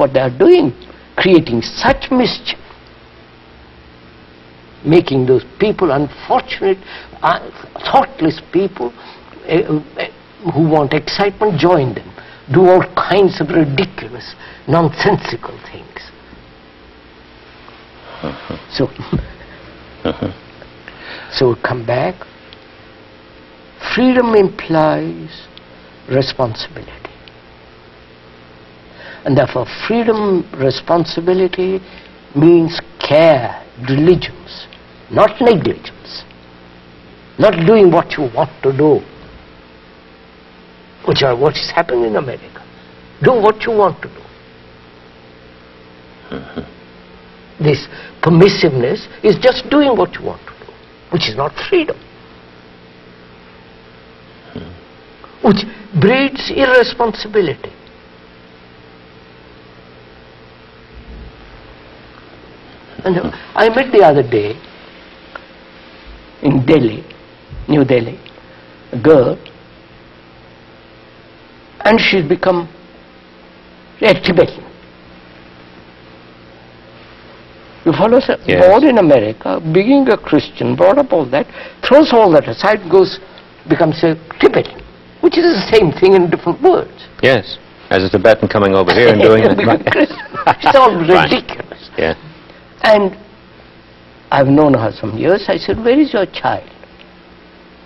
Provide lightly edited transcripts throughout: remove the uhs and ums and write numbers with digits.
what they are doing, creating such mischief, making those people unfortunate, thoughtless people who want excitement, join them, do all kinds of ridiculous, nonsensical things. So, so come back. Freedom implies responsibility. And therefore freedom, responsibility means care, diligence, not negligence. Not doing what you want to do, which is what is happening in America. Do what you want to do. This permissiveness is just doing what you want to do, which is not freedom. Which breeds irresponsibility. And I met the other day in Delhi, New Delhi, a girl, and she's become a Tibetan. You follow, sir? Yes. Born in America, being a Christian, brought up all that, throws all that aside, becomes a Tibetan, which is the same thing in different words. Yes, as a Tibetan coming over here and doing it. It's all ridiculous. Right. Yeah. And I've known her some years. I said, where is your child?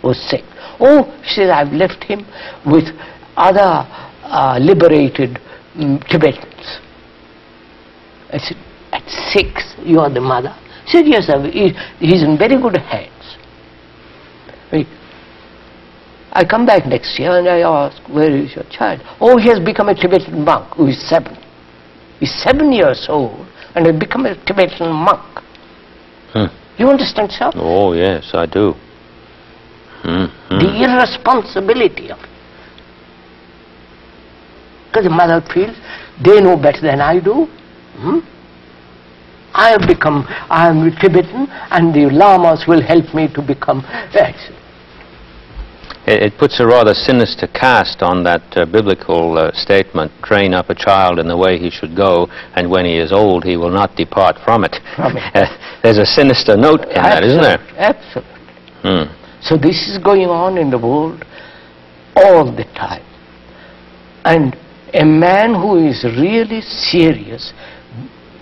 Was sick. Oh, she said, I've left him with other liberated Tibetans. I said, at 6, you are the mother? She said, yes, he's in very good hands. I come back next year and I ask, where is your child? Oh, he has become a Tibetan monk who is 7. He's 7 years old and has become a Tibetan monk. You understand, sir? Oh, yes, I do. The irresponsibility of it. Because the mother feels they know better than I do. I am a Tibetan and the lamas will help me to become. It puts a rather sinister cast on that biblical statement, train up a child in the way he should go, and when he is old he will not depart from it. There's a sinister note in that, isn't there? Absolutely. So this is going on in the world all the time. And a man who is really serious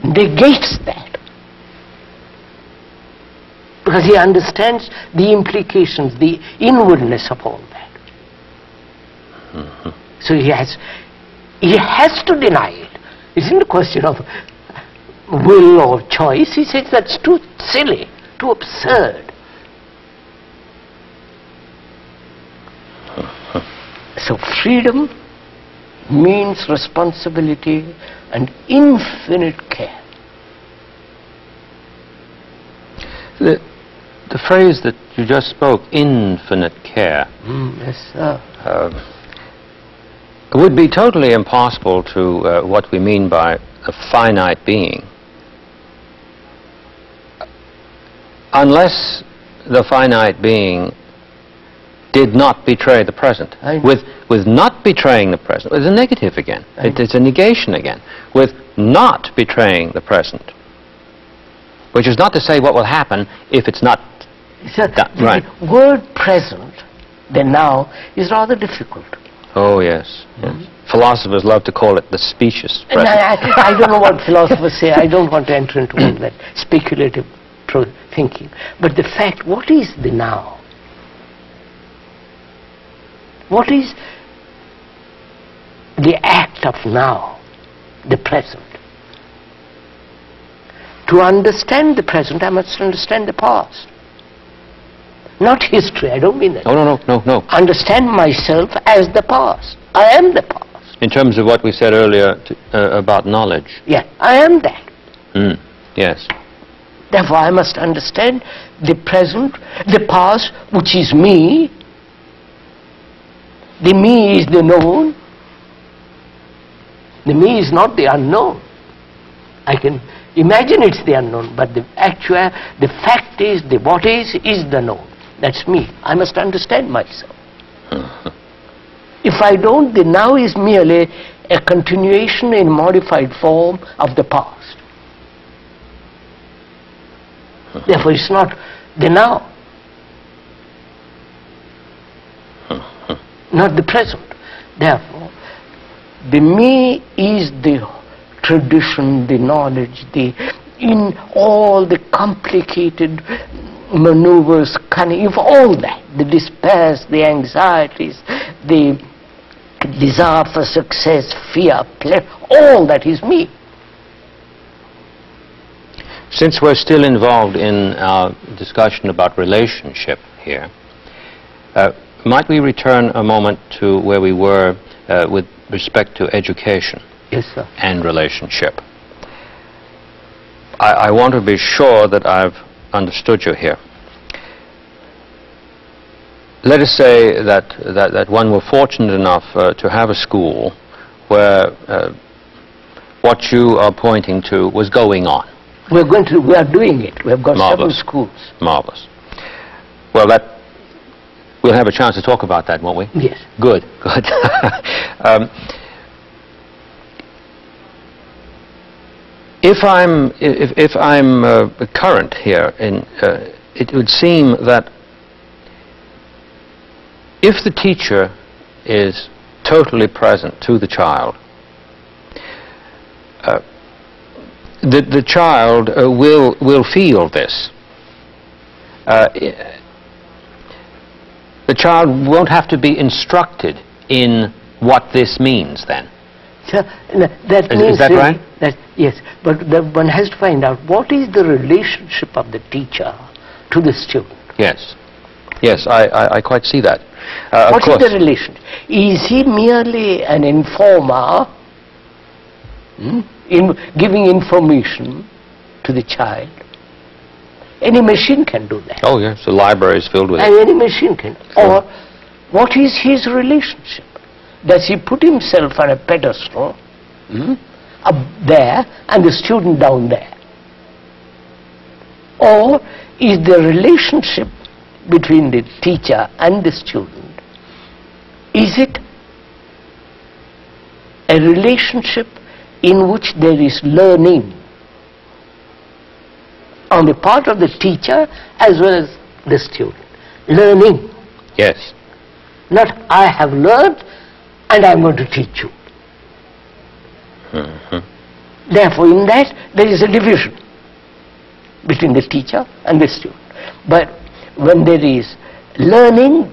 negates that. Because he understands the implications, the inwardness of all that. So he has to deny it. It isn't a question of will or choice. He says that's too silly, too absurd. So freedom means responsibility and infinite care. The phrase that you just spoke, infinite care, Yes, sir. would be totally impossible to what we mean by a finite being, unless the finite being did not betray the present. With not betraying the present, it's a negative again. It's a negation again. With not betraying the present, which is not to say what will happen if it's not done. Right. The word present, the now, is rather difficult. Oh, yes. Yes. Philosophers love to call it the specious And present. I don't know what philosophers say. I don't want to enter into all that speculative thinking. But the fact, what is the now? What is the act of now, the present? To understand the present, I must understand the past. Not history, I don't mean that. No. Understand myself as the past. I am the past. In terms of what we said earlier about knowledge. Yeah, I am that. Yes. Therefore, I must understand the present, the past, which is me. The me is the known. The me is not the unknown. I can imagine it's the unknown, but the fact is, the what is the known. That's me. I must understand myself. If I don't, the now is merely a continuation in modified form of the past. Therefore, it's not the now, not the present. Therefore, the me is the tradition, the knowledge, in all the complicated maneuvers, cunning, of all that, the despairs, the anxieties, the desire for success, fear, pleasure, all that is me. Since we're still involved in our discussion about relationship here, might we return a moment to where we were with respect to education? Yes, sir. And relationship. I want to be sure that I've understood you here. Let us say that one were fortunate enough to have a school where what you are pointing to was going on. We are doing it. We have got Marvelous. 7 schools. Marvelous. Well, we'll have a chance to talk about that, won't we? Yes. Good, good. If I'm current here, it would seem that if the teacher is totally present to the child, the child will feel this. The child won't have to be instructed in what this means then. So, that means is that right? Yes, but one has to find out what is the relationship of the teacher to the student. Yes. Yes, I quite see that. What is the relation? Is he merely an informer in giving information to the child? Any machine can do that. Oh yes, the library is filled with it. And any machine can. Or what is his relationship? Does he put himself on a pedestal up there and the student down there? Or is the relationship between the teacher and the student, is it a relationship in which there is learning on the part of the teacher as well as the student? Learning. Yes. Not I have learned and I'm going to teach you. Therefore, in that there is a division between the teacher and the student. But when there is learning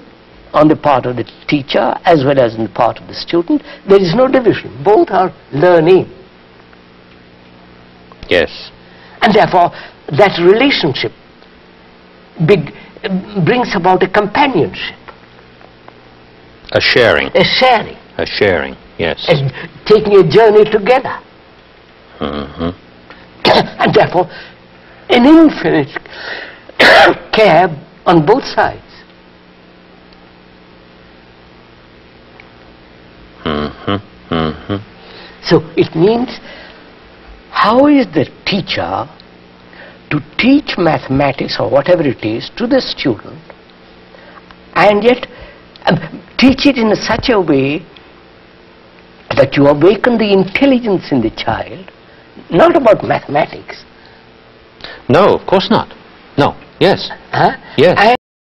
on the part of the teacher as well as on the part of the student, there is no division. Both are learning. Yes. And therefore, that relationship brings about a companionship. A sharing. A sharing. A sharing, yes. And taking a journey together. And therefore, an infinite care on both sides. So it means, how is the teacher to teach mathematics or whatever it is to the student, and yet teach it in such a way that you awaken the intelligence in the child, not about mathematics. No, of course not. No. Yes. Huh? Yes.